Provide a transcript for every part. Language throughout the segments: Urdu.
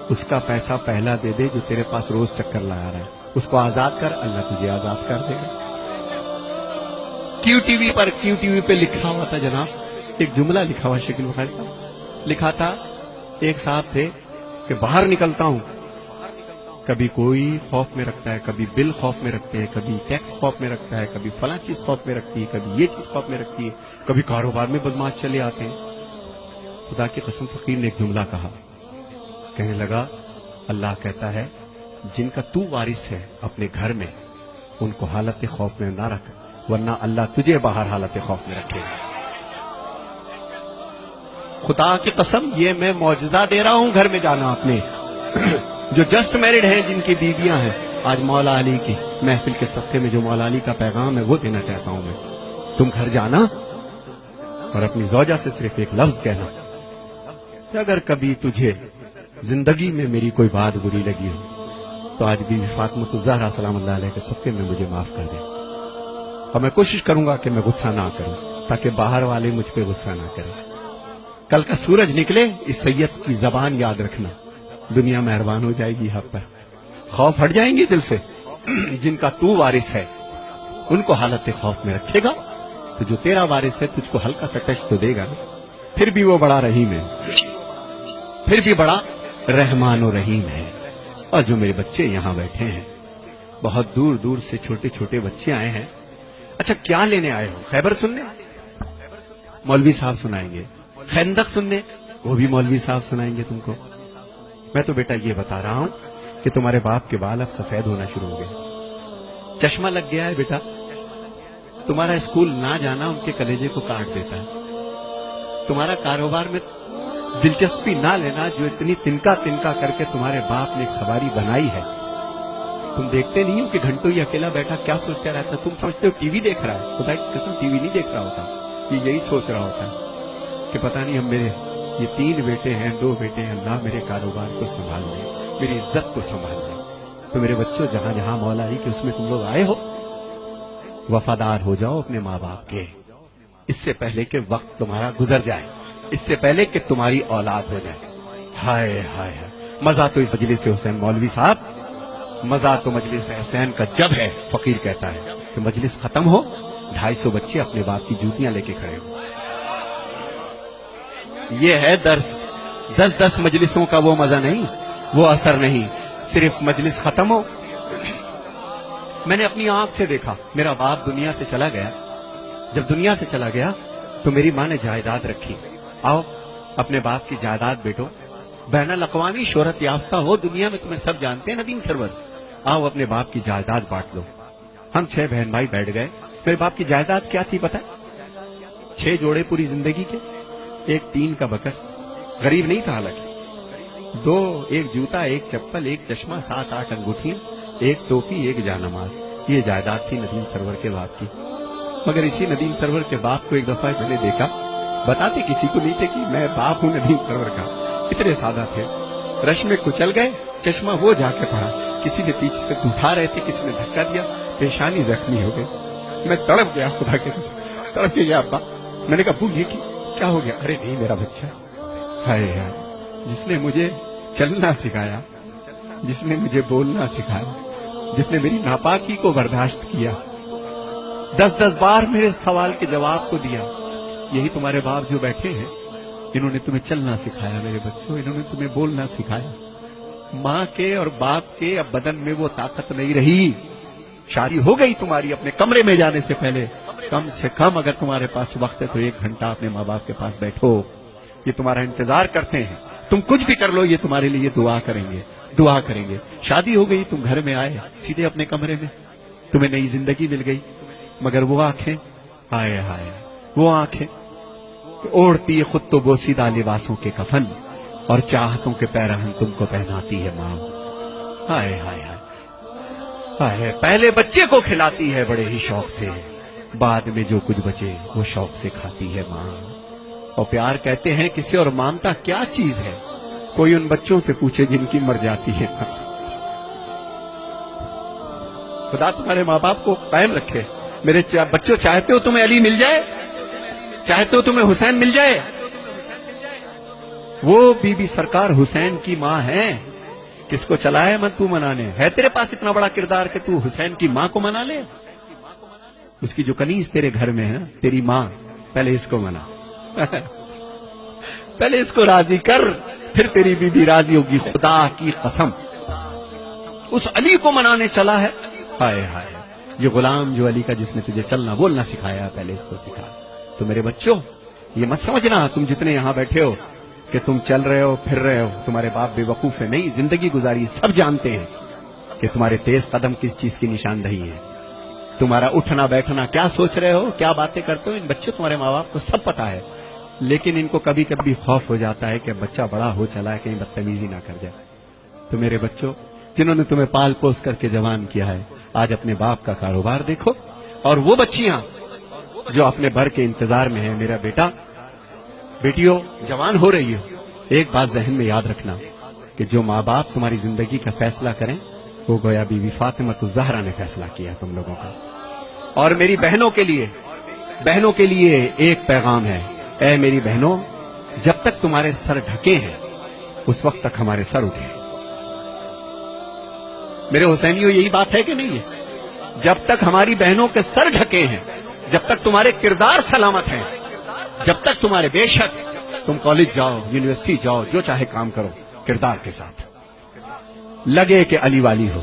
اس کا پیسہ پہلا دے دے جو تیرے پاس روز چکر لگا رہا ہے، اس کو آزاد کر، اللہ تجھے آزاد کر دے گا۔ کیو ٹی وی پہ لکھا ہوا تھا جناب، ایک جملہ لکھا ہوا شکیل بخاری صاحب، لکھا تھا ایک صاحب تھے کہ باہر نکلتا ہوں، کبھی کوئی خوف میں رکھتا ہے، کبھی بل خوف میں رکھتے ہیں، کبھی ٹیکس خوف میں رکھتا ہے، کبھی فلاں چیز خوف میں رکھتی ہے، کبھی یہ چیز خوف میں رکھتی ہے، کبھی کاروبار میں بدماش چلے آتے ہیں۔ خدا کی قسم فقیر نے ایک جملہ کہا، کہنے لگا اللہ کہتا ہے جن کا تو وارث ہے اپنے گھر میں ان کو حالت خوف میں نہ رکھ، ورنہ اللہ تجھے باہر حالت خوف میں رکھے گا۔ خدا کی قسم یہ میں معجزہ دے رہا ہوں، گھر میں جانا اپنے جو جسٹ میرڈ ہیں، جن کی بیویاں ہیں، آج مولا علی کی محفل کے صفحے میں جو مولا علی کا پیغام ہے وہ دینا چاہتا ہوں میں۔ تم گھر جانا اور اپنی زوجہ سے صرف ایک لفظ کہنا کہ اگر کبھی تجھے زندگی میں میری کوئی بات بری لگی ہو تو آج بی بی فاطمہ الزہرا سلام اللہ علیہ کے صدقے میں مجھے معاف کر دے، اور میں کوشش کروں گا کہ میں غصہ نہ کروں تاکہ باہر والے مجھ پہ غصہ نہ کریں۔ کل کا سورج نکلے اس سید کی زبان یاد رکھنا، دنیا مہربان ہو جائے گی آپ پر، خوف ہٹ جائیں گے دل سے۔ جن کا تو وارث ہے ان کو حالت خوف میں رکھے گا تو جو تیرا وارث ہے تجھ کو ہلکا سا ٹچ تو دے گا نا، پھر بھی وہ بڑا رحیم ہے، پھر بھی بڑا رحمان و رحیم ہے۔ اور جو میرے بچے یہاں بیٹھے ہیں، بہت دور دور سے چھوٹے چھوٹے بچے آئے ہیں، اچھا کیا لینے آئے ہو؟ خیبر سننے؟ مولوی صاحب سنائیں گے۔ خندق سننے؟ وہ بھی مولوی صاحب سنائیں گے تم کو۔ میں تو بیٹا یہ بتا رہا ہوں کہ تمہارے باپ کے بال اب سفید ہونا شروع ہو گئے، چشمہ لگ گیا ہے بیٹا، تمہارا اسکول نہ جانا ان کے کلیجے کو کاٹ دیتا ہے، تمہارا کاروبار میں دلچسپی نہ لینا جو اتنی تنکا کر کے تمہارے باپ نے ایک سواری بنائی ہے، تم دیکھتے نہیں ہو کہ گھنٹوں یہ اکیلا بیٹھا کیا سوچتا رہتا ہے؟ تم سمجھتے ہو ٹی وی دیکھ رہا ہے، خدا کی قسم ٹی وی نہیں دیکھ رہا ہوتا، یہ یہی سوچ رہا ہوتا ہے کہ پتہ نہیں ہم میرے یہ 3 بیٹے ہیں 2 بیٹے ہیں، اللہ میرے کاروبار کو سنبھال لے، میری عزت کو سنبھال لے۔ تو میرے بچوں جہاں جہاں مولا علی کہ اس میں تم لوگ آئے ہو، وفادار ہو جاؤ اپنے ماں باپ کے، اس سے پہلے کہ وقت تمہارا گزر جائے، اس سے پہلے کہ تمہاری اولاد ہو جائے۔ ہائے ہائے ہائے، مزہ تو اس مجلس حسین مولوی صاحب، مزہ تو مجلس حسین کا جب ہے، فقیر کہتا ہے کہ مجلس ختم ہو 250 بچے اپنے باپ کی جوتیاں لے کے کھڑے ہو۔ یہ ہے درس، 10 مجلسوں کا وہ مزہ نہیں، وہ اثر نہیں، صرف مجلس ختم ہو۔ میں نے اپنی آنکھ سے دیکھا، میرا باپ دنیا سے چلا گیا، جب دنیا سے چلا گیا تو میری ماں نے جائیداد رکھی، آؤ اپنے باپ کی جائیداد بیٹو، بین الاقوامی شہرت یافتہ ہو، دنیا میں تمہیں سب جانتے ہیں ندیم سرور، آؤ اپنے باپ کی جائیداد بانٹ لو۔ ہم 6 بہن بھائی بیٹھ گئے، میرے باپ کی جائیداد کیا تھی پتہ؟ 6 جوڑے پوری زندگی کے، ایک ٹین کا بکس، غریب نہیں تھا حالانکہ، 2 ایک جوتا، ایک چپل، ایک چشمہ، 7-8 انگوٹھیاں، ایک ٹوپی، ایک جانماز، یہ جائیداد تھی ندیم سرور کے باپ کی۔ مگر اسی ندیم سرور کے باپ کو ایک دفعہ میں نے دیکھا، بتاتے کسی کو نہیں تھے کہ میں باپ ہوں ندیم سرور کا، اتنے سادہ تھے، رش میں کچل گئے، چشمہ وہ جا کے پڑا، کسی نے پیچھے سے اٹھا رہے تھے، کسی نے دھکا دیا، پیشانی زخمی ہو گئی، میں تڑپ گیا، خدا کے قسم تڑپ گیا ابا۔ میں نے کہا ابو یہ کیا ہو گیا؟ ارے نہیں میرا بچہ، ہائے ہائے، جس نے مجھے چلنا سکھایا، جس نے مجھے بولنا سکھایا، جس نے میری ناپاکی کو برداشت کیا، 10 بار میرے سوال کے جواب کو دیا، یہی تمہارے باپ جو بیٹھے ہیں، انہوں نے تمہیں چلنا سکھایا میرے بچوں، انہوں نے تمہیں بولنا سکھایا۔ ماں کے اور باپ کے اب بدن میں وہ طاقت نہیں رہی، شادی ہو گئی تمہاری، اپنے کمرے میں جانے سے پہلے کم سے کم اگر تمہارے پاس وقت ہے تو 1 گھنٹہ اپنے ماں باپ کے پاس بیٹھو، یہ تمہارا انتظار کرتے ہیں، تم کچھ بھی کر لو یہ تمہارے لیے دعا کریں گے، دعا کریں گے۔ شادی ہو گئی، تم گھر میں آئے سیدھے اپنے کمرے میں، تمہیں نئی زندگی مل گئی، مگر وہ آنکھیں، ہائے ہائے، وہ آنکھیں اوڑھتی خود تو بوسیدہ لباسوں کے کفن اور چاہتوں کے پیرہن تم کو پہناتی ہے ماں، ہائے ہائے ہائے ہائے، پہلے بچے کو کھلاتی ہے بڑے ہی شوق سے، بعد میں جو کچھ بچے وہ شوق سے کھاتی ہے ماں۔ اور پیار کہتے ہیں کسی اور مامتا کیا چیز ہے، کوئی ان بچوں سے پوچھے جن کی مر جاتی ہے ماں۔ خدا تمہارے ماں باپ کو قائم رکھے۔ میرے بچوں، چاہتے ہو تمہیں علی مل جائے؟ چاہتے ہو تمہیں حسین مل جائے؟ وہ بی بی سرکار حسین کی ماں ہے. کس کو چلا ہے من تو منانے؟ ہے تیرے پاس اتنا بڑا کردار کہ تو حسین کی ماں کو منا لے؟ اس کی جو کنیز تیرے گھر میں ہے تیری ماں، پہلے اس کو منا. پہلے اس کو راضی کر، پھر تیری بی بی راضی ہوگی. خدا کی قسم اس علی کو منانے چلا ہے. ہائے ہائے، یہ غلام جو علی کا جس نے تجھے چلنا بولنا سکھایا، پہلے اس کو سکھا. تو میرے بچوں یہ مت سمجھنا تم جتنے یہاں بیٹھے ہو کہ تم چل رہے ہو پھر رہے ہو تمہارے باپ بے وقوف ہے. نہیں، زندگی گزاری سب جانتے ہیں کہ تمہارے تیز قدم کس چیز کی نشاندہی ہے. تمہارا اٹھنا بیٹھنا کیا سوچ رہے ہو، کیا باتیں کرتے ہو، ان بچوں تمہارے ماں باپ کو سب پتا ہے. لیکن ان کو کبھی کبھی خوف ہو جاتا ہے کہ بچہ بڑا ہو چلا ہے کہیں بدتمیزی نہ کر جائے. تو میرے بچوں جنہوں نے تمہیں پال پوس کر کے جوان کیا ہے، آج اپنے باپ کا کاروبار دیکھو. اور وہ بچیاں جو اپنے بھر کے انتظار میں ہیں، میرا بیٹا بیٹیوں جوان ہو رہی ہو، ایک بات ذہن میں یاد رکھنا کہ جو ماں باپ تمہاری زندگی کا فیصلہ کریں وہ گویا بی بی فاطمہ الزہرا نے فیصلہ کیا تم لوگوں کا. اور میری بہنوں کے لیے ایک پیغام ہے. اے میری بہنوں، جب تک تمہارے سر ڈھکے ہیں اس وقت تک ہمارے سر اٹھے ہیں. میرے حسینیوں یہی بات ہے کہ نہیں ہے؟ جب تک ہماری بہنوں کے سر ڈھکے ہیں، جب تک تمہارے کردار سلامت ہیں، جب تک تمہارے بے شک تم کالج جاؤ، یونیورسٹی جاؤ، جو چاہے کام کرو، کردار کے ساتھ لگے کہ علی والی ہو.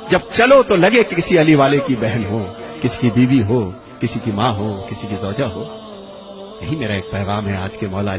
جب چلو تو لگے کہ کسی علی والے کی بہن ہو، کسی کی بیوی ہو، کسی کی ماں ہو، کسی کی زوجہ ہو. یہی میرا ایک پیغام ہے آج کے مولا